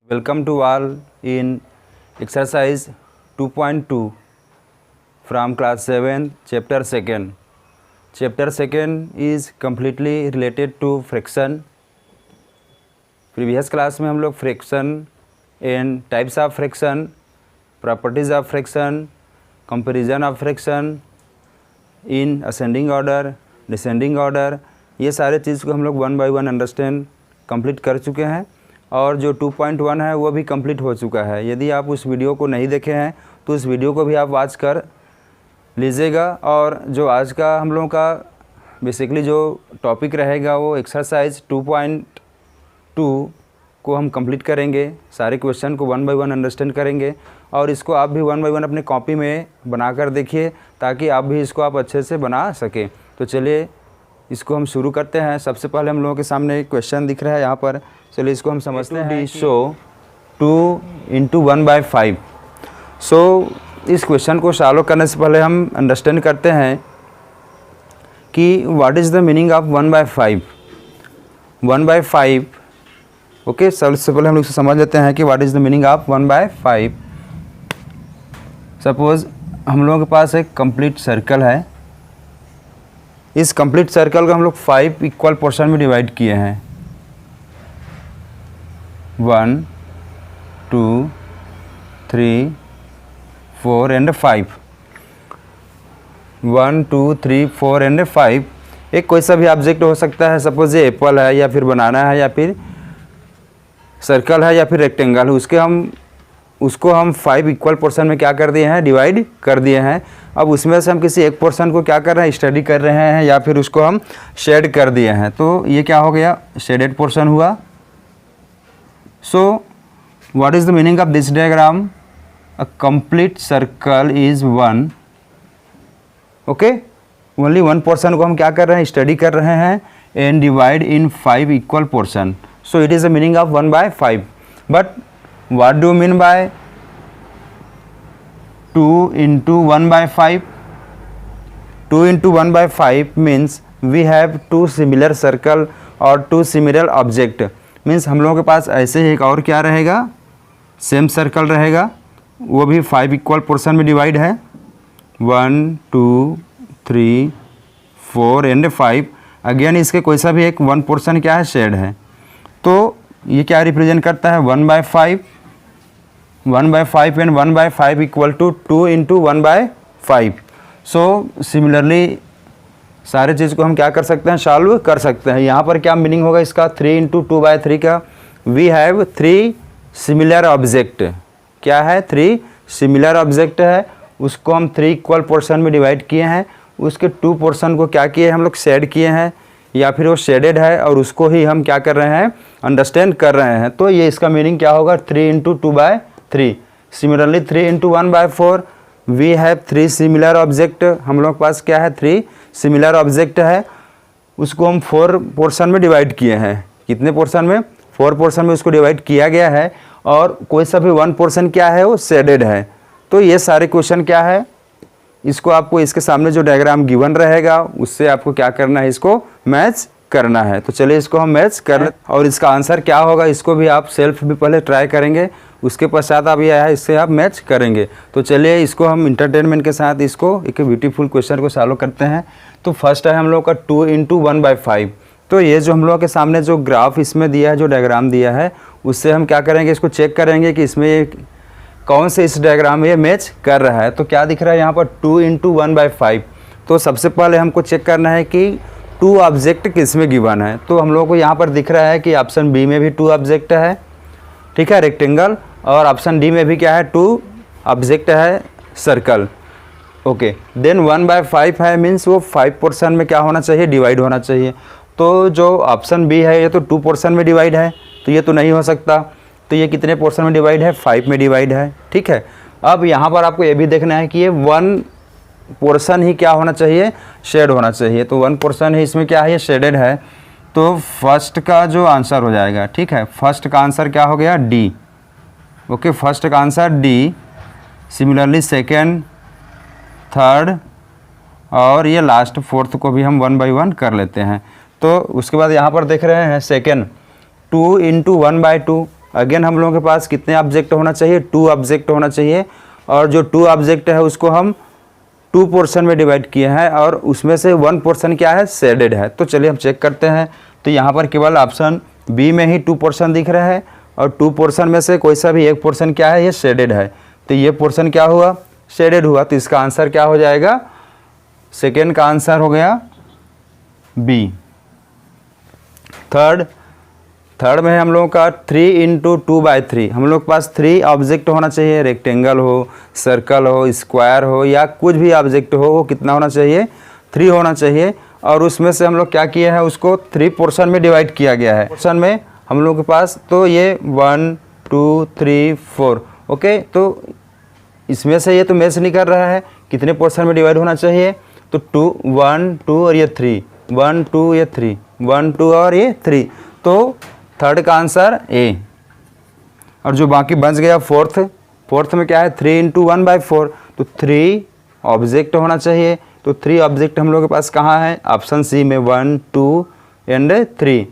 Welcome to all in exercise 2.2 from class 7 chapter 2nd. Chapter 2nd is completely related to fraction. Previous class में हम लोग fraction and types of fraction, properties of fraction, comparison of fraction in ascending order, descending order, ये सारे चीज़ को हम लोग one by one understand complete कर चुके हैं और जो 2.1 है वो भी कंप्लीट हो चुका है। यदि आप उस वीडियो को नहीं देखे हैं तो उस वीडियो को भी आप वॉच कर लीजिएगा। और जो आज का हम लोगों का बेसिकली जो टॉपिक रहेगा वो एक्सरसाइज 2.2 को हम कंप्लीट करेंगे। सारे क्वेश्चन को वन बाय वन अंडरस्टैंड करेंगे और इसको आप भी वन बाय वन अपने कॉपी में बनाकर देखिए ताकि आप भी इसको आप अच्छे से बना सकें। तो चलिए इसको हम शुरू करते हैं। सबसे पहले हम लोगों के सामने एक क्वेश्चन दिख रहा है यहाँ पर, चलिए इसको हम समझते हैं। शो 2 × 1/5। सो इस क्वेश्चन को सॉल्व करने से पहले हम अंडरस्टैंड करते हैं कि what is the meaning of 1/5। 1/5 okay, सबसे पहले हम लोग समझ लेते हैं कि what is the meaning of 1/5। Suppose हम लोगों के पास एक कंप्लीट सर्कल है। इस कंप्लीट सर्कल को हम लोग 5 इक्वल पोर्शन में डिवाइड किए हैं। 1 2 3 4 एंड 5। 1 2 3 4 एंड 5 एक कोई सा भी ऑब्जेक्ट हो सकता है। सपोज ये एप्पल है या फिर बनाना है या फिर सर्कल है या फिर रेक्टेंगल है। उसको हम 5 इक्वल पोर्शन में क्या कर दिए हैं, डिवाइड कर दिए हैं। अब उसमें से हम किसी एक पोर्शन को क्या कर रहे हैं, स्टडी कर रहे हैं या फिर उसको हम शेड कर दिए हैं। तो ये क्या हो गया, शेडेड पोर्शन हुआ। So what is the meaning of this diagram, a complete circle is 1। Okay, only one portion को हम क्या कर रहे हैं, स्टडी कर रहे हैं and divide in 5 equal portion. So it is the meaning of 1/5। But what do you mean by 2 × 1/5? 2 × 1/5 means we have two similar circle और two similar object। मीन्स हम लोगों के पास ऐसे ही एक और क्या रहेगा, सेम सर्कल रहेगा, वो भी 5 इक्वल पोर्शन में डिवाइड है। 1 2 3 4 एंड 5। अगेन इसके कोई सा भी एक वन पोर्शन क्या है, शेड है। तो ये क्या रिप्रेजेंट करता है, 1/5। 1/5 and 1/5 equal to 2 × 1/5। So similarly सारे चीज़ को हम क्या कर सकते हैं, सॉल्व कर सकते हैं। यहाँ पर क्या मीनिंग होगा इसका, 3 × 2/3 का। We have 3 similar object. क्या है, 3 सिमिलर ऑब्जेक्ट है, उसको हम 3 इक्वल पोर्शन में डिवाइड किए हैं। उसके 2 पोर्शन को क्या किए हम लोग, शेड किए हैं या फिर वो शेडेड है और उसको ही हम क्या कर रहे हैं, अंडरस्टैंड कर रहे हैं। तो ये इसका मीनिंग क्या होगा, 3 × 2/3। Similarly 3 × 1/4 we have 3 similar object. हम लोग के पास क्या है, 3 सिमिलर ऑब्जेक्ट है, उसको हम 4 पोर्शन में डिवाइड किए हैं। कितने पोर्शन में, 4 पोर्शन में उसको डिवाइड किया गया है और कोई सा भी वन पोर्शन क्या है, वो शेडेड है। तो ये सारे क्वेश्चन क्या है, इसको आपको इसके सामने जो डायग्राम गिवन रहेगा उससे आपको क्या करना है, इसको मैच करना है। तो चलिए इसको हम मैच कर लें और इसका आंसर क्या होगा इसको भी आप सेल्फ भी पहले ट्राई करेंगे, उसके पश्चात आप यह है इससे आप मैच करेंगे। तो चलिए इसको हम इंटरटेनमेंट के साथ इसको एक ब्यूटीफुल क्वेश्चन को सॉल्व करते हैं। तो फर्स्ट है हम लोग का 2 × 1/5। तो ये जो हम लोग के सामने जो ग्राफ इसमें दिया है, जो डायग्राम दिया है, उससे हम क्या करेंगे, इसको चेक करेंगे कि इसमें कौन से इस डायग्राम में ये मैच कर रहा है। तो क्या दिख रहा है यहाँ पर, 2 × 1/5। तो सबसे पहले हमको चेक करना है कि 2 ऑब्जेक्ट किस में गिवन है। तो हम लोगों को यहाँ पर दिख रहा है कि ऑप्शन बी में भी 2 ऑब्जेक्ट है, ठीक है, रेक्टेंगल, और ऑप्शन डी में भी क्या है, 2 ऑब्जेक्ट है, सर्कल। ओके, देन 1/5 है, मीन्स वो 5 पोर्शन में क्या होना चाहिए, डिवाइड होना चाहिए। तो जो ऑप्शन बी है ये तो 2 पोर्शन में डिवाइड है, तो ये तो नहीं हो सकता। तो ये कितने पोर्शन में डिवाइड है, 5 में डिवाइड है, ठीक है। अब यहाँ पर आपको ये भी देखना है कि ये 1 पोर्शन ही क्या होना चाहिए, शेड होना चाहिए। तो 1 पोर्शन ही इसमें क्या है, ये शेडेड है। तो फर्स्ट का जो आंसर हो जाएगा, ठीक है, फर्स्ट का आंसर क्या हो गया, डी। ओके, फर्स्ट का answer D. Similarly second, third और ये लास्ट 4th को भी हम 1 बाय 1 कर लेते हैं। तो उसके बाद यहाँ पर देख रहे हैं सेकेंड 2 × 1/2। अगेन हम लोगों के पास कितने ऑब्जेक्ट होना चाहिए, 2 ऑब्जेक्ट होना चाहिए, और जो 2 ऑब्जेक्ट है उसको हम 2 पोर्शन में डिवाइड किए हैं और उसमें से 1 पोर्शन क्या है, शेडेड है। तो चलिए हम चेक करते हैं। तो यहाँ पर केवल ऑप्शन बी में ही 2 पोर्शन दिख रहे हैं और 2 पोर्शन में से कोई सा भी एक पोर्शन क्या है, ये शेडेड है। तो ये पोर्शन क्या हुआ, शेडेड हुआ। तो इसका आंसर क्या हो जाएगा, सेकेंड का आंसर हो गया बी। थर्ड में हम लोगों का 3 × 2/3, हम लोग के पास 3 ऑब्जेक्ट होना चाहिए, रेक्टेंगल हो, सर्कल हो, स्क्वायर हो या कुछ भी ऑब्जेक्ट हो, वो कितना होना चाहिए, 3 होना चाहिए। और उसमें से हम लोग क्या किए हैं, उसको 3 पोर्शन में डिवाइड किया गया है। पोर्शन में हम लोग के पास तो ये 1 2 3 4, ओके। तो इसमें से ये तो मैच नहीं कर रहा है, कितने पोर्शन में डिवाइड होना चाहिए, तो 2 1 2 और ये 3 1 2 ये 3 1 2 और ये 3, तो थर्ड का आंसर ए। और जो बाकी बच गया फोर्थ में क्या है, 3 × 1/4, तो 3 ऑब्जेक्ट होना चाहिए। तो 3 ऑब्जेक्ट हम लोग के पास कहाँ है, ऑप्शन सी में 1 2 एंड 3।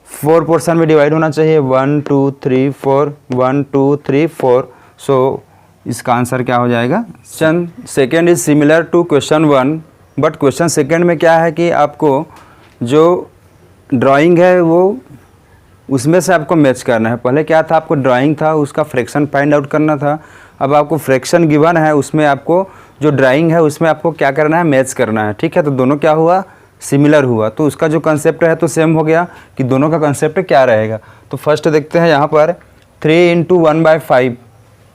4 पोर्शन में डिवाइड होना चाहिए, 1 2 3 4 1 2 3 4। सो इसका आंसर क्या हो जाएगा, question second is similar to question 1, but question second में क्या है कि आपको जो ड्राइंग है वो उसमें से आपको मैच करना है। पहले क्या था, आपको ड्राइंग था उसका फ्रैक्शन फाइंड आउट करना था, अब आपको फ्रैक्शन गिवन है, उसमें आपको जो ड्राइंग है उसमें आपको क्या करना है, मैच करना है, ठीक है। तो दोनों क्या हुआ, सिमिलर हुआ। तो उसका जो कंसेप्ट है तो सेम हो गया कि दोनों का कंसेप्ट क्या रहेगा। तो फर्स्ट देखते हैं यहाँ पर 3 × 1/5,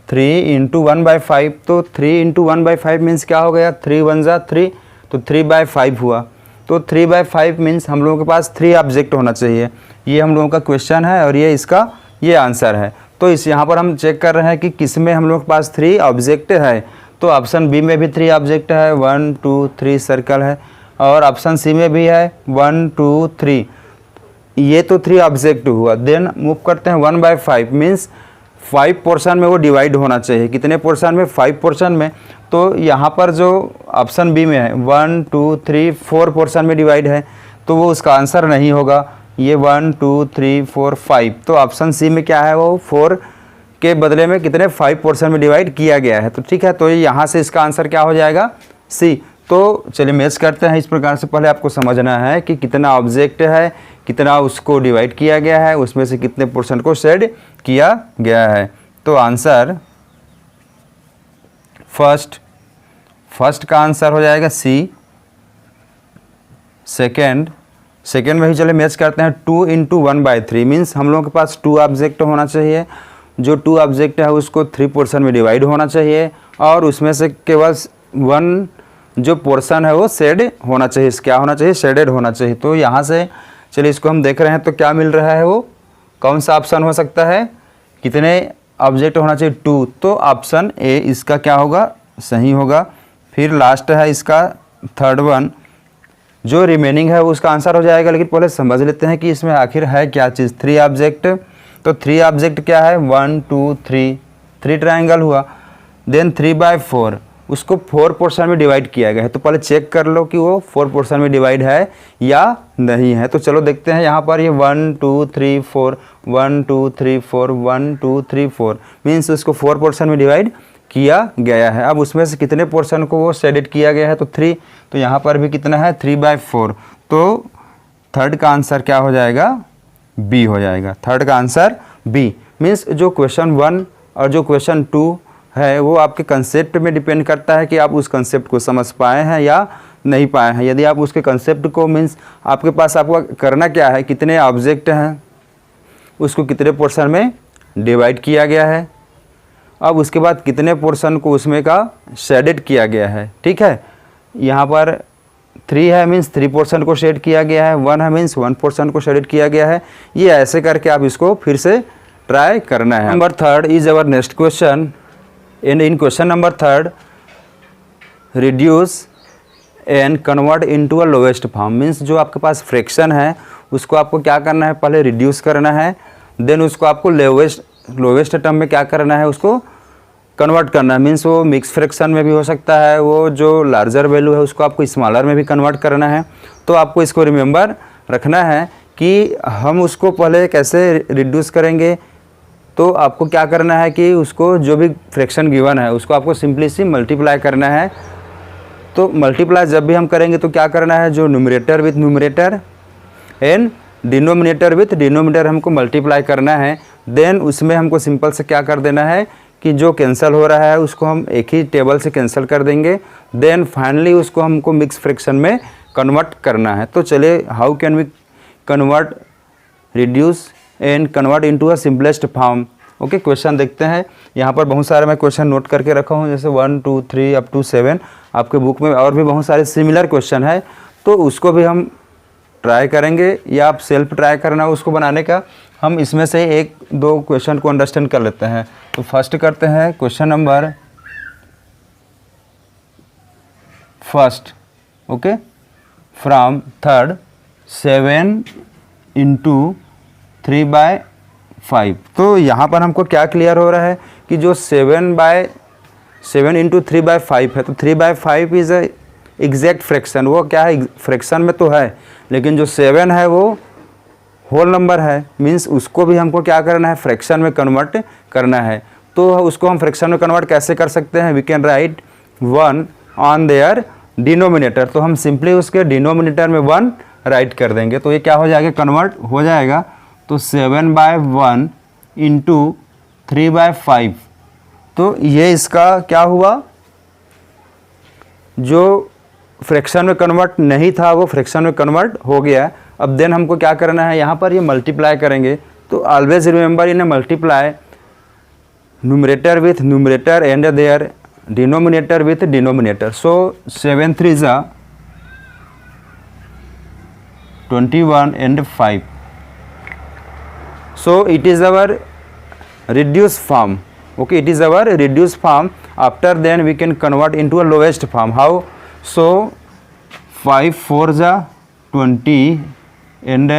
3 × 1/5, तो 3 × 1/5 मीन्स क्या हो गया, 3 1 जा 3, तो 3/5 हुआ। तो 3/5 मीन्स हम लोगों के पास 3 ऑब्जेक्ट होना चाहिए। ये हम लोगों का क्वेश्चन है और ये इसका ये आंसर है। तो इस यहाँ पर हम चेक कर रहे हैं कि किस में हम लोग के पास 3 ऑब्जेक्ट है। तो ऑप्शन बी में भी 3 ऑब्जेक्ट है, 1 2 3 सर्कल है, और ऑप्शन सी में भी है 1 2 3, ये तो 3 ऑब्जेक्ट हुआ। देन मूव करते हैं 1/5 मीन्स 5 पोर्शन में वो डिवाइड होना चाहिए। कितने पोर्शन में, 5 पोर्शन में। तो यहाँ पर जो ऑप्शन बी में है 1 2 3 4 पोर्शन में डिवाइड है, तो वो उसका आंसर नहीं होगा। ये 1 2 3 4 5, तो ऑप्शन सी में क्या है, वो 4 के बदले में कितने 5 पोर्शन में डिवाइड किया गया है। तो ठीक है, तो यहाँ से इसका आंसर क्या हो जाएगा, सी। तो चलिए मैच करते हैं। इस प्रकार से पहले आपको समझना है कि कितना ऑब्जेक्ट है, कितना उसको डिवाइड किया गया है, उसमें से कितने पोर्शन को शेड किया गया है। तो आंसर फर्स्ट का आंसर हो जाएगा सी। सेकेंड में ही चले मैच करते हैं। 2 × 1/3 मीन्स हम लोगों के पास 2 ऑब्जेक्ट होना चाहिए। जो 2 ऑब्जेक्ट है उसको 3 पोर्शन में डिवाइड होना चाहिए और उसमें से केवल 1 जो पोर्शन है वो शेड होना चाहिए। क्या होना चाहिए, शेडेड होना चाहिए। तो यहाँ से चलिए इसको हम देख रहे हैं तो क्या मिल रहा है, वो कौन सा ऑप्शन हो सकता है, कितने ऑब्जेक्ट होना चाहिए, 2। तो ऑप्शन ए इसका क्या होगा, सही होगा। फिर लास्ट है इसका थर्ड वन, जो रिमेनिंग है वो उसका आंसर हो जाएगा। लेकिन पहले समझ लेते हैं कि इसमें आखिर है क्या चीज़, 3 ऑब्जेक्ट। तो 3 ऑब्जेक्ट क्या है, 1 2 3 ट्रायंगल हुआ। देन 3/4 उसको 4 पोर्शन में डिवाइड किया गया है। तो पहले चेक कर लो कि वो 4 पोर्शन में डिवाइड है या नहीं है। तो चलो देखते हैं। यहाँ पर ये 1 2 3 4 1 2 3 4 1 2 3 4 मीन्स उसको 4 पोर्शन में डिवाइड किया गया है। अब उसमें से कितने पोर्शन को वो शेडेड किया गया है, तो 3। तो यहाँ पर भी कितना है, 3/4। तो थर्ड का आंसर क्या हो जाएगा, बी हो जाएगा। थर्ड का आंसर बी। मीन्स जो क्वेश्चन 1 और जो क्वेश्चन 2 है वो आपके कंसेप्ट में डिपेंड करता है कि आप उस कंसेप्ट को समझ पाए हैं या नहीं पाए हैं। यदि आप उसके कंसेप्ट को मीन्स आपके पास आपको करना क्या है, कितने ऑब्जेक्ट हैं उसको कितने पोर्शन में डिवाइड किया गया है, अब उसके बाद कितने पोर्शन को उसमें का शेडेड किया गया है। ठीक है, यहाँ पर 3 है मीन्स 3 पोर्शन को शेड किया गया है, 1 है मीन्स 1 पोर्शन को शेडेड किया गया है। ये ऐसे करके आप इसको फिर से ट्राई करना है। Number 3 is our next question. In question number 3 reduce and convert into a lowest form means जो आपके पास फ्रैक्शन है उसको आपको क्या करना है, पहले रिड्यूस करना है, देन उसको आपको लोवेस्ट टर्म में क्या करना है, उसको कन्वर्ट करना है। मीन्स वो मिक्स फ्रैक्शन में भी हो सकता है, वो जो लार्जर वैल्यू है उसको आपको स्मॉलर में भी कन्वर्ट करना है। तो आपको इसको रिमेंबर रखना है कि हम उसको पहले कैसे रिड्यूस करेंगे, तो आपको क्या करना है कि उसको जो भी फ्रैक्शन गिवन है उसको आपको सिंपली सी मल्टीप्लाई करना है। तो मल्टीप्लाई जब भी हम करेंगे तो क्या करना है, जो numerator with numerator and denominator with denominator हमको मल्टीप्लाई करना है। देन उसमें हमको सिंपल से क्या कर देना है कि जो कैंसिल हो रहा है उसको हम एक ही टेबल से कैंसिल कर देंगे। देन फाइनली उसको हमको मिक्स फ्रैक्शन में कन्वर्ट करना है। तो चलिए, how can we convert reduce and convert into a simplest form. Okay, question देखते हैं। यहाँ पर बहुत सारे मैं क्वेश्चन नोट करके रखा हूँ, जैसे 1 2 3 अप टू 7। आपके बुक में और भी बहुत सारे सिमिलर क्वेश्चन है, तो उसको भी हम ट्राई करेंगे या आप सेल्फ ट्राई करना उसको बनाने का। हम इसमें से एक दो क्वेश्चन को अंडरस्टैंड कर लेते हैं। तो फर्स्ट करते हैं question number first. Okay, from third 7 into 3/5। तो यहाँ पर हमको क्या क्लियर हो रहा है कि जो 7 इंटू 3/5 है, तो 3/5 इज़ अ एग्जैक्ट फ्रैक्शन। वो क्या है, फ्रैक्शन में तो है, लेकिन जो 7 है वो होल नंबर है, मीन्स उसको भी हमको क्या करना है, फ्रैक्शन में कन्वर्ट करना है। तो उसको हम फ्रैक्शन में कन्वर्ट कैसे कर सकते हैं, we can write 1 on their denominator. तो हम सिंपली उसके डिनोमिनेटर में 1 राइट कर देंगे, तो ये क्या हो जाएगा, कन्वर्ट हो जाएगा। तो 7/1 इंटू 3/5, तो ये इसका क्या हुआ, जो फ्रैक्शन में कन्वर्ट नहीं था वो फ्रैक्शन में कन्वर्ट हो गया। अब देन हमको क्या करना है, यहाँ पर ये मल्टीप्लाई करेंगे। तो always remember in multiply numerator with numerator and their denominator with denominator. So 7 3 जा 21 and 5. So it is our reduced form. Okay, it is our reduced form. After then we can convert into a lowest form. How? So 5 4 ja 20 and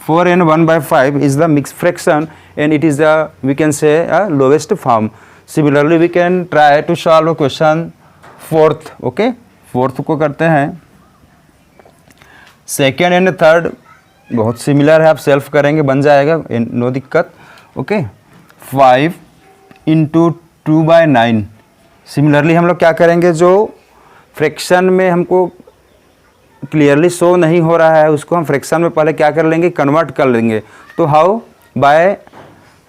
4 and 1/5 is the mixed fraction, and it is the, we can say, a lowest form. Similarly we can try to solve a question fourth. Okay, fourth को करते हैं। Second and third बहुत similar है, आप self करेंगे बन जाएगा, no दिक्कत। Okay, 5 into 2/9। सिमिलरली हम लोग क्या करेंगे, जो फ्रैक्शन में हमको क्लियरली शो नहीं हो रहा है उसको हम फ्रैक्शन में पहले क्या कर लेंगे, कन्वर्ट कर लेंगे। तो how, by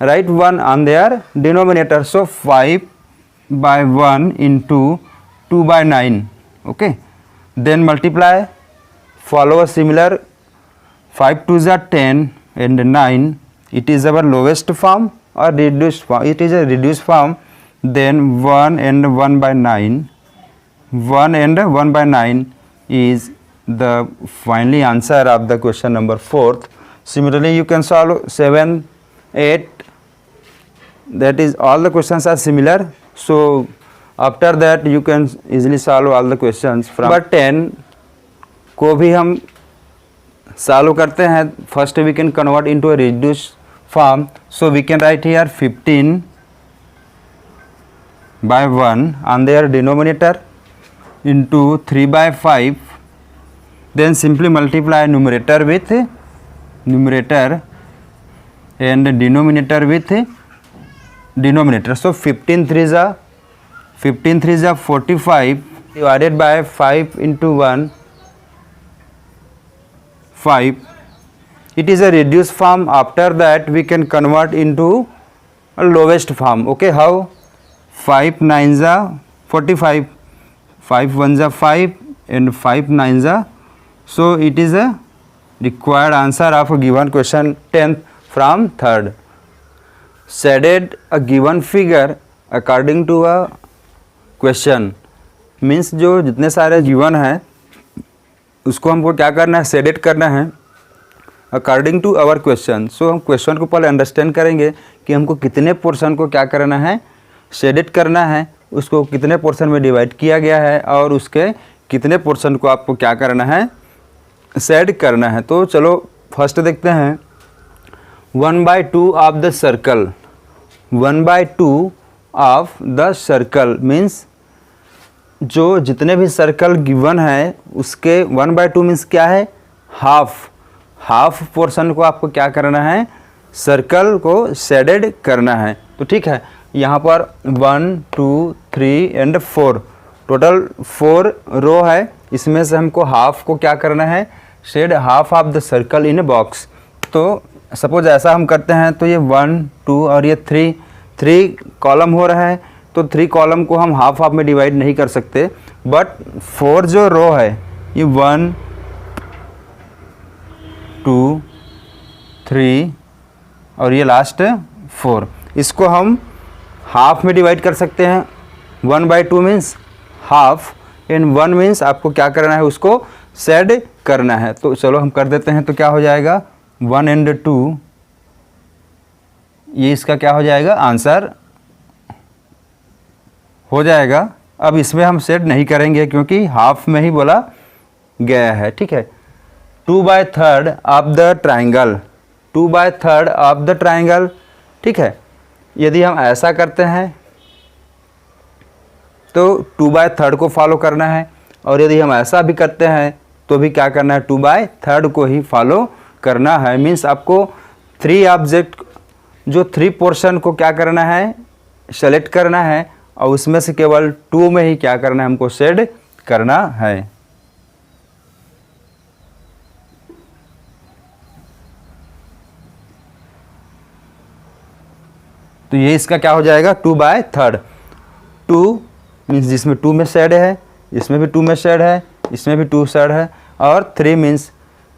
write 1 on their denominator. So 5/1 into 2/9। Okay, then multiply, follow a similar 5 2 are 10 and 9. It is our lowest form or reduced form. It is a reduced form. Then 1 and 1/9. 1 and 1/9 is the finally answer of the question number 4th. Similarly, you can solve 7 8. That is, all the questions are similar. So after that you can easily solve all the questions from number 10 को भी हम solve करते हैं। First we can convert into a reduce form. So we can write here 15/1 on their denominator into 3/5। Then simply multiply numerator with numerator and denominator with denominator. So 15 3 जा 45 divided by 5 into 1 5. It is a reduced form. After that we can convert into a lowest form. Okay, how? 5 9 जा 45, 5 1 जा 5 and 5 9 जा. So it is a required answer of a given question 10th from 3rd. Shaded a given figure according to a question means जो जितने सारे given है उसको हमको क्या करना है, शेडेड करना है अकॉर्डिंग टू आवर क्वेश्चन। सो हम क्वेश्चन को पहले अंडरस्टैंड करेंगे कि हमको कितने पोर्शन को क्या करना है, शेडेड करना है, उसको कितने पोर्शन में डिवाइड किया गया है और उसके कितने पोर्शन को आपको क्या करना है, शेड करना है। तो चलो फर्स्ट देखते हैं 1/2 of the circle. 1/2 of the circle means जो जितने भी सर्कल गिवन है उसके 1/2 मीन्स क्या है, हाफ पोर्शन को आपको क्या करना है, सर्कल को शेडेड करना है। तो ठीक है, यहाँ पर 1 2 3 एंड 4 टोटल 4 रो है। इसमें से हमको हाफ को क्या करना है, shade half of the circle in a box. तो सपोज ऐसा हम करते हैं तो ये 1 2 और ये 3 कॉलम हो रहा है। तो 3 कॉलम को हम हाफ हाफ में डिवाइड नहीं कर सकते, बट 4 जो रो है ये 1 2 3 और ये लास्ट 4, इसको हम हाफ में डिवाइड कर सकते हैं। 1/2 मीन्स हाफ एंड 1 मीन्स आपको क्या करना है, उसको शेड करना है। तो चलो हम कर देते हैं। तो क्या हो जाएगा 1 एंड 2, ये इसका क्या हो जाएगा, आंसर हो जाएगा। अब इसमें हम शेड नहीं करेंगे क्योंकि हाफ में ही बोला गया है। ठीक है, 2/3 of the triangle, 2/3 of the triangle. ठीक है, यदि हम ऐसा करते हैं तो 2/3 को फॉलो करना है, और यदि हम ऐसा भी करते हैं तो भी क्या करना है, 2/3 को ही फॉलो करना है। मीन्स आपको 3 ऑब्जेक्ट जो 3 पोर्शन को क्या करना है, सेलेक्ट करना है, और उसमें से केवल 2 में ही क्या करना है, हमको शेड करना है। तो ये इसका क्या हो जाएगा 2/3। 2 मीन्स जिसमें 2 में शेड है, इसमें भी 2 में शेड है, इसमें भी 2 शेड है, और 3 मीन्स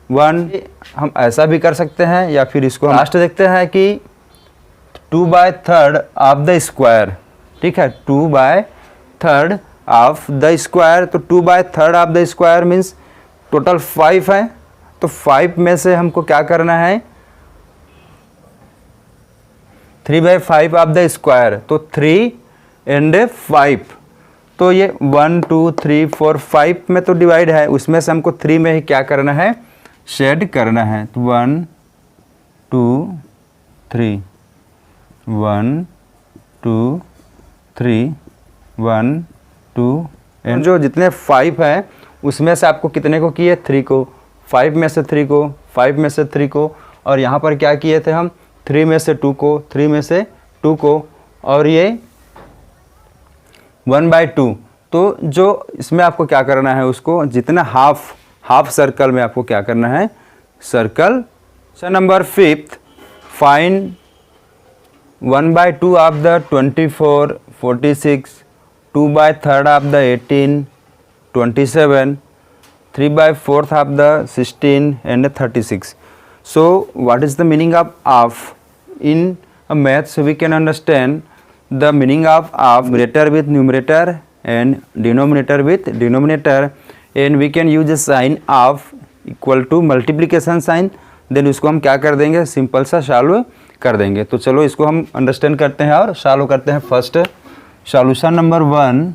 1। हम ऐसा भी कर सकते हैं, या फिर इसको हम लास्ट देखते हैं कि 2/3 ऑफ द स्क्वायर। ठीक है, 2/3 ऑफ द स्क्वायर। तो 2/3 of the square means total 5 है। तो 5 में से हमको क्या करना है, 3/5 ऑफ द स्क्वायर। तो 3 एंड 5, तो ये 1 2 3 4 5 में तो डिवाइड है, उसमें से हमको 3 में ही क्या करना है, शेड करना है। तो 1 2 3 1 2 3 1 2 एंड जो जितने 5 है उसमें से आपको कितने को किए, 3 को। 5 में से 3 को, 5 में से 3 को, और यहाँ पर क्या किए थे हम, 3 में से 2 को, 3 में से 2 को, और ये 1/2। तो जो इसमें आपको क्या करना है, उसको जितना हाफ सर्कल में आपको क्या करना है, circle. Question number 5, find 1/2 of the 24 46, 2/3 of the 18 27, 3/4 of the 16 and 36. So what is the meaning of in a math? So we can understand the meaning of numerator with numerator and denominator with denominator, and we can use a sign of equal to multiplication sign. Then उसको हम क्या कर देंगे, simple सा solve कर देंगे। तो चलो इसको हम अंडरस्टैंड करते हैं और सॉल्व करते हैं। First solution number 1,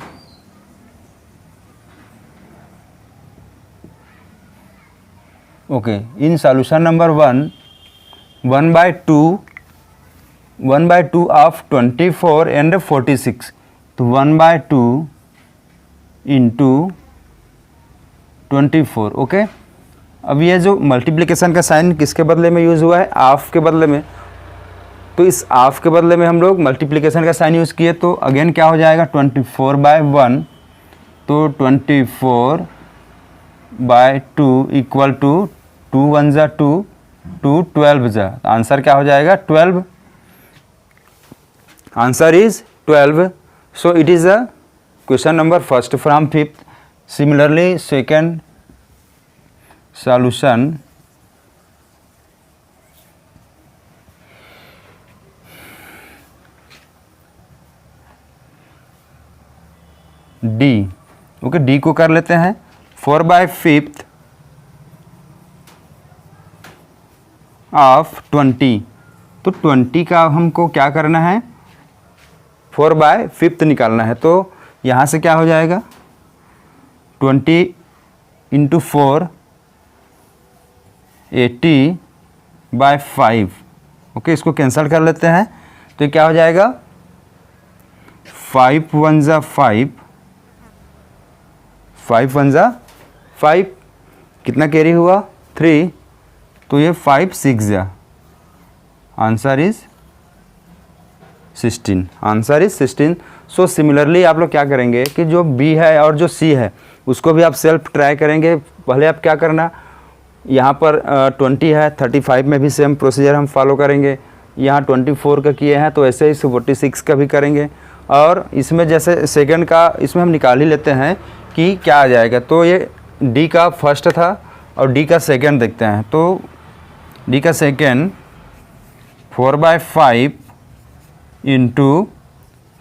okay, in solution number 1, 1/2 of 24 and 46। तो 1/2 इंटू 24। ओके, अब ये जो मल्टीप्लिकेशन का साइन किसके बदले में यूज़ हुआ है, ऑफ के बदले में। तो इस ऑफ के बदले में हम लोग मल्टीप्लिकेशन का साइन यूज़ किए, तो अगेन क्या हो जाएगा 24/1। तो 24/2 इक्वल टू 2 1 जा 2, 2 12 जा। आंसर क्या हो जाएगा 12। Answer is 12। So it is a question number first from 5th। Similarly second solution, D. Okay, D को कर लेते हैं। 4/5 ऑफ 20। तो 20 का हमको क्या करना है, 4/5 निकालना है। तो यहाँ से क्या हो जाएगा 20 इंटू 4, 80/5। ओके, इसको कैंसिल कर लेते हैं। तो ये क्या हो जाएगा 5 1 जा 5, 5 1 जा 5, कितना कैरी हुआ 3। तो ये 5 6 जा, answer is 16, answer is 16। So similarly आप लोग क्या करेंगे कि जो बी है और जो सी है उसको भी आप सेल्फ ट्राई करेंगे। पहले आप क्या करना, यहाँ पर 20 है, 35 में भी सेम प्रोसीजर हम फॉलो करेंगे। यहाँ 24 का किए हैं तो ऐसे ही 46 का भी करेंगे। और इसमें जैसे सेकंड का इसमें हम निकाल ही लेते हैं कि क्या आ जाएगा। तो ये डी का फर्स्ट था और डी का सेकंड देखते हैं। तो डी का सेकंड 4/5 इंटू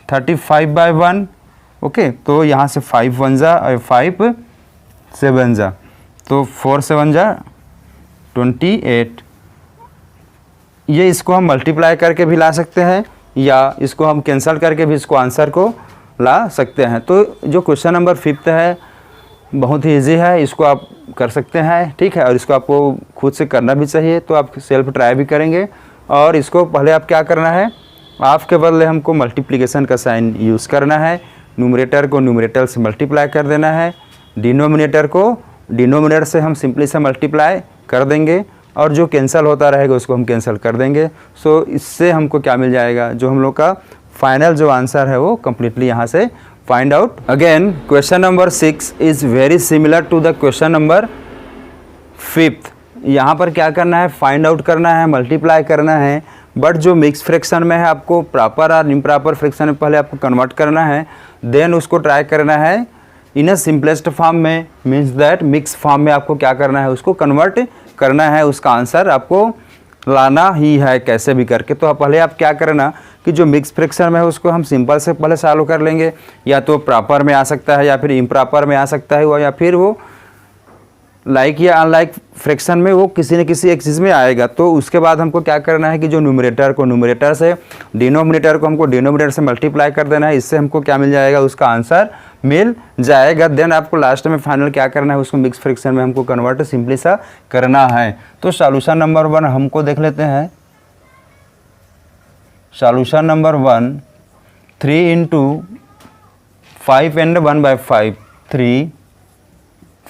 35/1। ओके, तो यहाँ से 5 1 जा 5 7 जा, तो 4 7 जा 28। ये इसको हम मल्टीप्लाई करके भी ला सकते हैं या इसको हम कैंसिल करके भी इसको आंसर को ला सकते हैं। तो जो क्वेश्चन नंबर 5 है बहुत ही इजी है, इसको आप कर सकते हैं, ठीक है। और इसको आपको खुद से करना भी चाहिए, तो आप सेल्फ ट्राई भी करेंगे। और इसको पहले आप क्या करना है, हाफ के बदले हमको मल्टीप्लिकेशन का साइन यूज़ करना है। न्यूमरेटर को न्यूमरेटर से मल्टीप्लाई कर देना है, डिनोमिनेटर को डिनोमिनेटर से हम सिंपली से मल्टीप्लाई कर देंगे और जो कैंसिल होता रहेगा उसको हम कैंसिल कर देंगे। सो इससे हमको क्या मिल जाएगा, जो हम लोग का फाइनल जो आंसर है वो कम्प्लीटली यहाँ से find out. Again question number 6 is very similar to the question number 5। यहाँ पर क्या करना है, फाइंड आउट करना है, मल्टीप्लाई करना है। बट जो मिक्स फ्रैक्शन में है आपको प्रॉपर और इम्प्रॉपर फ्रैक्शन में पहले आपको कन्वर्ट करना है, देन उसको ट्राई करना है इन अ सिंपलेस्ट फॉर्म में। मीन्स दैट मिक्स फॉर्म में आपको क्या करना है, उसको कन्वर्ट करना है, उसका आंसर आपको लाना ही है कैसे भी करके। तो पहले आप क्या करना कि जो मिक्स फ्रैक्शन में है उसको हम सिंपल से पहले सॉल्व कर लेंगे, या तो प्रॉपर में आ सकता है या फिर इम्प्रॉपर में आ सकता है, या फिर वो लाइक या अनलाइक फ्रैक्शन में वो किसी न किसी एक चीज़ में आएगा। तो उसके बाद हमको क्या करना है कि जो न्यूमरेटर को न्यूमरेटर से, डिनोमिनेटर को हमको डिनोमिनेटर से मल्टीप्लाई कर देना है। इससे हमको क्या मिल जाएगा, उसका आंसर मिल जाएगा। देन आपको लास्ट में फाइनल क्या करना है, उसको मिक्स फ्रैक्शन में हमको कन्वर्ट सिंपली सा करना है। तो सॉल्यूशन नंबर 1 हमको देख लेते हैं। Solution number 1 3 into 5 and 1/5 3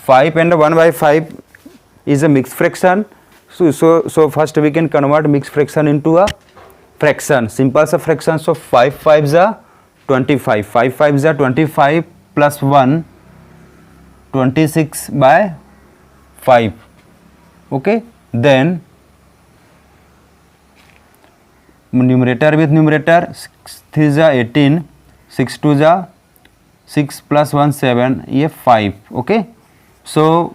5 and 1/5 is a mixed fraction. So first we can convert mixed fraction into a fraction, simple sa fraction. So 5 5s are 25, 5 5s are 25 plus 1 26/5. Okay, then numerator with numerator 6 3s are 18, 6 2s are 6 plus 1 7, ये 5. Okay, so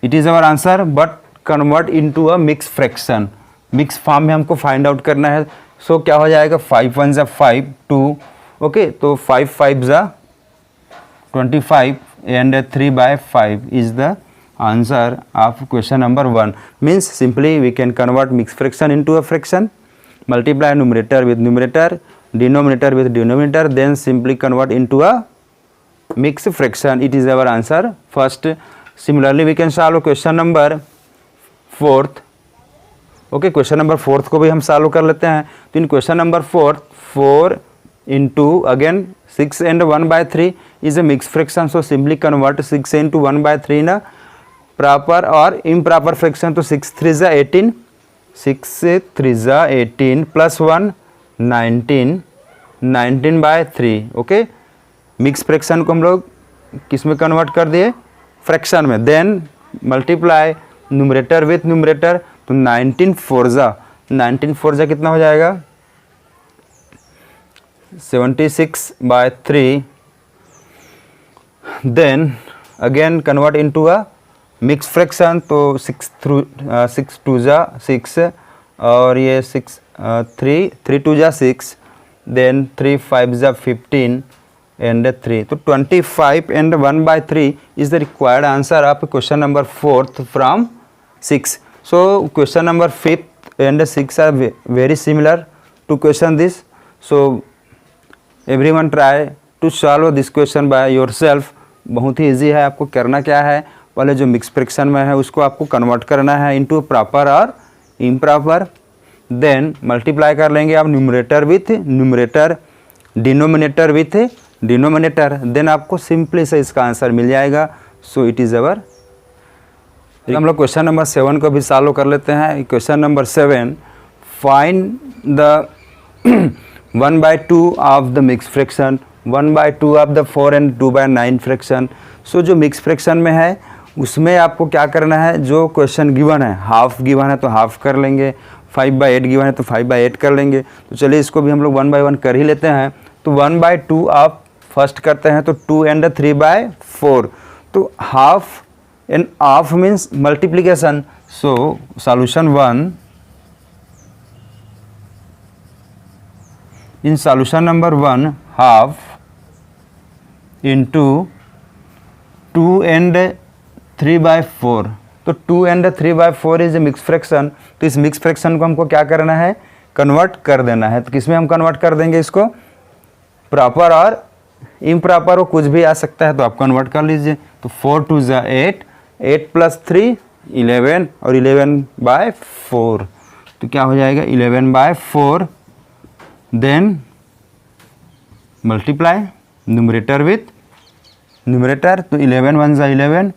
it is our answer, but convert into a mixed fraction. Mix form में हमको find out करना है। सो क्या हो जाएगा, 5 1 जा 5 2। Okay, तो 5 5 जा 25 and 3/5 is the answer of question number 1. Means simply we can convert mixed fraction into a fraction, multiply numerator with numerator, denominator with denominator, then simply convert into a mixed fraction. It is our answer first. Similarly we can solve question number 4th. Okay, question number 4th को भी हम solve कर लेते हैं। तो in question number 4 4 into again 6 and 1/3 is a mix fraction. So simply convert 6 into 1/3 ना proper और improper fraction. तो 6 3 जा 18, 6 3 जा 18 प्लस 1 19, 19/3। ओके, मिक्स फ्रैक्शन को हम लोग किस में कन्वर्ट कर दिए, फ्रैक्शन में। Then multiply numerator with numerator, तो 19 4 जा कितना हो जाएगा, 76/3। Then again convert into a mix fraction. तो 6 2 जा 6 और ये 6 3 2 जा 6, देन 3 5 जा 15 and 3. तो 25 and 1/3 is the required answer of question number 4th from 6. So question number 5th and 6 are very similar to question this. So everyone try to solve this question by yourself. बहुत ही easy है। आपको करना क्या है, पहले जो mix fraction में है उसको आपको कन्वर्ट करना है इनटू प्रॉपर और इम्प्रॉपर। देन मल्टीप्लाई कर लेंगे आप numerator with numerator, denominator with denominator, then आपको सिंपली से इसका आंसर मिल जाएगा। सो इट इज़ अवर हम लोग क्वेश्चन नंबर 7 को भी सॉल्व कर लेते हैं। Question number 7, find the 1/2 of the mix fraction, 1/2 of the 4 and 2/9 fraction. So जो मिक्स फ्रैक्शन में है उसमें आपको क्या करना है, जो क्वेश्चन गिवन है, हाफ गिवन है तो हाफ कर लेंगे, 5/8 गिवन है तो 5/8 कर लेंगे। तो चलिए इसको भी हम लोग 1 by 1 कर ही लेते हैं। तो 1/2 आप फर्स्ट करते हैं तो 2 and 3/4, तो half and half means multiplication. So solution 1, in solution number 1 half into 2 and 3/4, तो 2 and 3/4 is a mix fraction. तो इस मिक्स फ्रैक्शन को हमको क्या करना है, कन्वर्ट कर देना है। तो किसमें हम कन्वर्ट कर देंगे इसको, प्रॉपर और इम्प्रॉपर वो कुछ भी आ सकता है, तो आप कन्वर्ट कर लीजिए। तो 4 2 8, 8 + 3 11 और 11/4, तो क्या हो जाएगा 11/4। Then multiply numerator with numerator, तो 11 1 = 11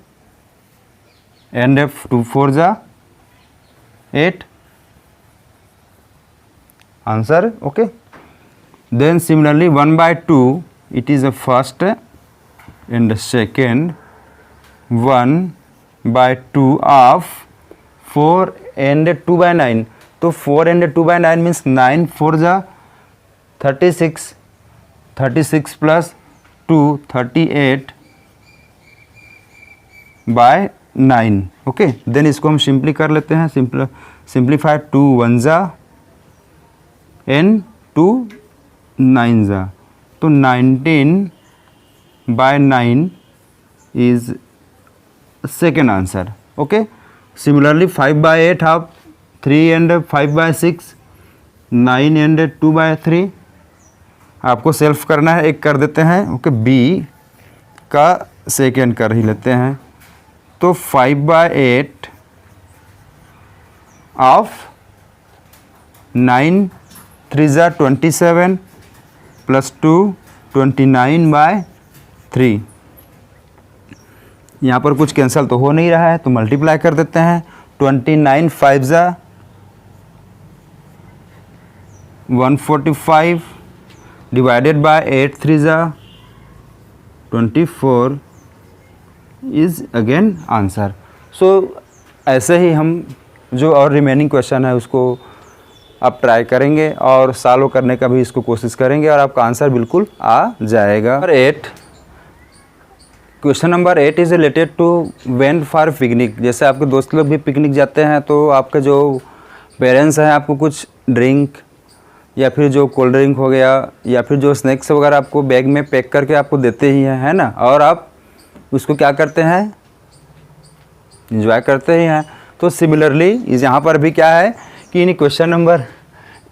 and 2 4 = 8 answer. Okay, then similarly 1/2 it is a first and the second, 1/2 of 4 and 2/9, तो 4 and 2/9 means 9 4 = 36, 36 + 2 38/9। ओके, देन इसको हम सिंपली कर लेते हैं, सिंप्लीफाई 2 1 = n 2 9 = तो 19/9 is second answer. Okay, similarly 5/8 आप 3 and 5/6, 9 and 2/3 आपको सेल्फ करना है, एक कर देते हैं। ओके, बी का सेकेंड कर ही लेते हैं। तो 5/8 ऑफ 9 3 = 27 + 2 29/3। यहाँ पर कुछ कैंसिल तो हो नहीं रहा है, तो मल्टीप्लाई कर देते हैं। 29 5 = 145 divided by 8 3 = 24 is again answer. So ऐसे ही हम जो और रिमेनिंग क्वेश्चन है उसको आप ट्राई करेंगे और सॉल्व करने का भी इसको कोशिश करेंगे और आपका आंसर बिल्कुल आ जाएगा। Number 8, question number 8 is related to went for picnic. जैसे आपके दोस्त लोग भी पिकनिक जाते हैं तो आपके जो पेरेंट्स हैं आपको कुछ ड्रिंक या फिर जो कोल्ड ड्रिंक हो गया या फिर जो स्नैक्स वगैरह आपको बैग में पैक करके आपको देते ही हैं, है ना, और आप उसको क्या करते हैं, इंजॉय करते ही हैं। तो सिमिलरली इस यहाँ पर भी क्या है कि इन क्वेश्चन नंबर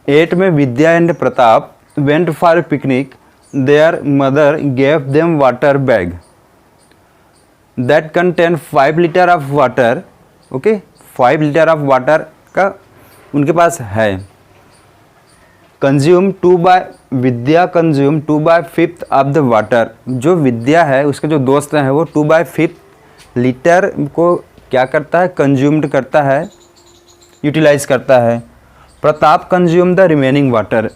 8 में Vidya and Pratap went for picnic, their mother gave them water bag that contain 5 litre of water. Okay, 5 litre of water का उनके पास है। Consume Vidya consume 2/5 of the water. जो विद्या है उसके जो दोस्त हैं वो 2/5 लीटर को क्या करता है, कंज्यूम्ड करता है, यूटिलाइज करता है। Pratap consume the remaining water,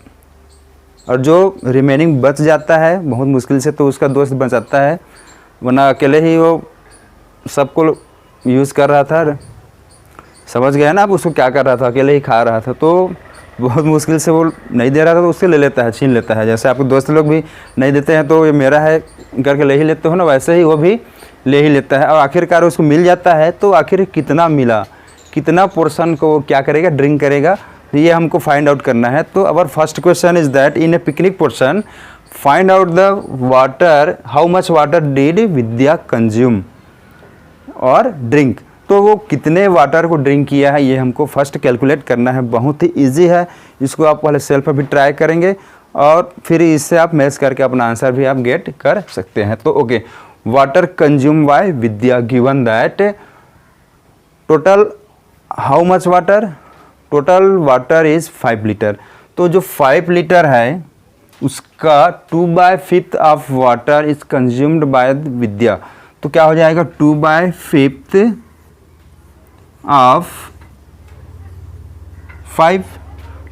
और जो रिमेनिंग बच जाता है बहुत मुश्किल से तो उसका दोस्त बचाता है, वरना अकेले ही वो सबको यूज़ कर रहा था। समझ गया ना आप, उसको क्या कर रहा था, अकेले ही खा रहा था, तो बहुत मुश्किल से वो नहीं दे रहा था तो उससे ले लेता है, छीन लेता है। जैसे आपके दोस्त लोग भी नहीं देते हैं तो ये मेरा है करके ले ही लेते हो ना, वैसे ही वो भी ले ही लेता है और आखिरकार उसको मिल जाता है। तो आखिर कितना मिला, कितना पोर्शन को क्या करेगा, ड्रिंक करेगा, ये हमको फाइंड आउट करना है। तो our first question is that in A picnic portion find out the water, how much water did Vidya consume और ड्रिंक। तो वो कितने वाटर को ड्रिंक किया है ये हमको फर्स्ट कैलकुलेट करना है। बहुत ही इजी है, इसको आप पहले सेल्फ भी ट्राई करेंगे और फिर इससे आप मैच करके अपना आंसर भी आप गेट कर सकते हैं। तो okay, water consume by Vidya given that total how much water, total water is 5 litre. तो जो 5 लीटर है उसका 2/5 of water is consumed by Vidya. तो क्या हो जाएगा 2/5 ऑफ 5।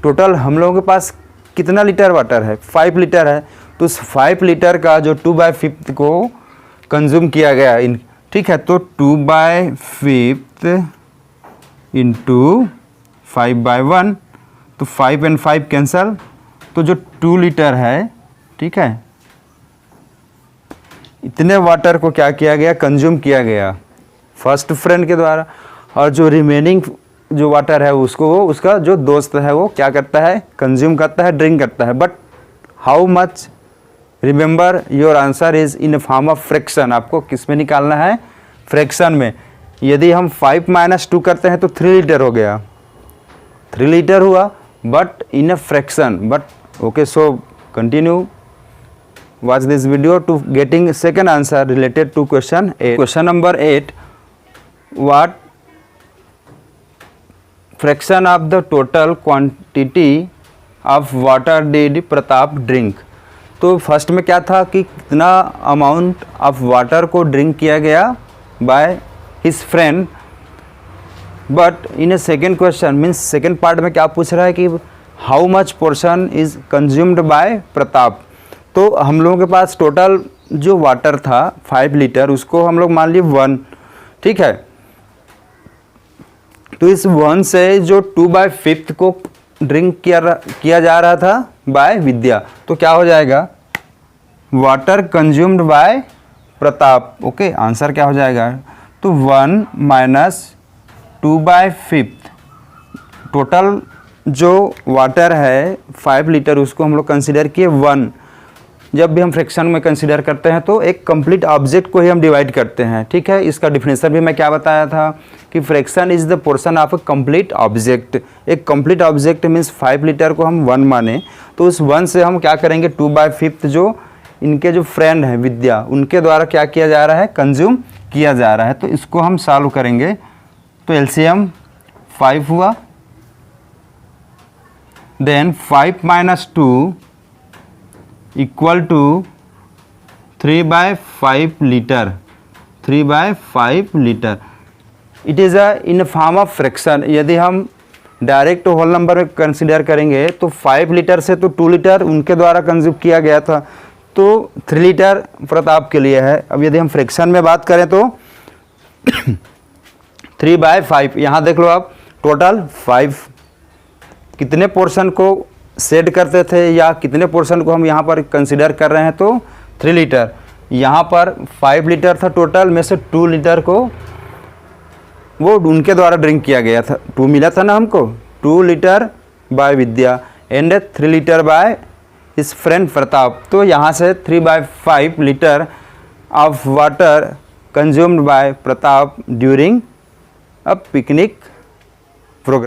टोटल हम लोगों के पास कितना लीटर वाटर है? 5 लीटर है। तो उस 5 लीटर का जो 2/5 को कंज्यूम किया गया इन, ठीक है, तो 2/5 इंटू 5/1, तो 5 and 5 कैंसल, तो जो 2 लीटर है, ठीक है, इतने वाटर को क्या किया गया? कंज्यूम किया गया फर्स्ट फ्रेंड के द्वारा। और जो रिमेनिंग जो वाटर है उसको उसका जो दोस्त है वो क्या करता है? कंज्यूम करता है, ड्रिंक करता है। But how much? Remember your answer is in form of fraction. आपको किस में निकालना है? फ्रैक्शन में। यदि हम 5 - 2 करते हैं तो 3 लीटर हो गया, 3 लीटर हुआ, but in a fraction. But okay, so continue watch this video to getting second answer related to question 8. Question number 8, what fraction of the total quantity of water did Pratap drink? तो first में क्या था कि कितना amount of water को drink किया गया bye his friend. But in A second question means second part में क्या पूछ रहा है कि how much portion is consumed by Pratap. तो हम लोगों के पास टोटल जो वाटर था 5 लीटर, उसको हम लोग मान लिए 1, ठीक है। तो इस 1 से जो 2/5 को ड्रिंक किया जा रहा था बाय विद्या, तो क्या हो जाएगा? Water consumed by Pratap. Okay, answer क्या हो जाएगा? तो 1 - 2/5 टोटल जो वाटर है 5 लीटर, उसको हम लोग कंसिडर किए 1। जब भी हम फ्रैक्शन में कंसीडर करते हैं तो एक कंप्लीट ऑब्जेक्ट को ही हम डिवाइड करते हैं, ठीक है। इसका डिफिनेशन भी मैं क्या बताया था कि fraction is the portion of a complete object. एक कंप्लीट ऑब्जेक्ट मीन्स 5 लीटर को हम 1 माने, तो उस 1 से हम क्या करेंगे? 2/5 जो इनके जो फ्रेंड हैं विद्या, उनके द्वारा क्या किया जा रहा है? कंज्यूम किया जा रहा है। तो इसको हम सॉल्व करेंगे, तो एलसीएम 5 हुआ, then 5 - 2 equal to 3/5 litre, 3/5 litre. It is a in form of fraction. यदि हम डायरेक्ट होल नंबर में कंसिडर करेंगे तो 5 लीटर से तो 2 लीटर उनके द्वारा कंज्यूम किया गया था, तो 3 लीटर प्रताप के लिए है। अब यदि हम फ्रैक्शन में बात करें तो 3/5, यहाँ देख लो आप, टोटल 5 कितने पोर्शन को सेट करते थे या कितने पोर्शन को हम यहाँ पर कंसिडर कर रहे हैं? तो 3 लीटर। यहाँ पर 5 लीटर था टोटल, में से 2 लीटर को वो उनके द्वारा ड्रिंक किया गया था। 2 मिला था ना हमको, 2 litre by Vidya and 3 litre by his friend Pratap. तो यहाँ से 3/5 litre of water consumed by Pratap during a picnic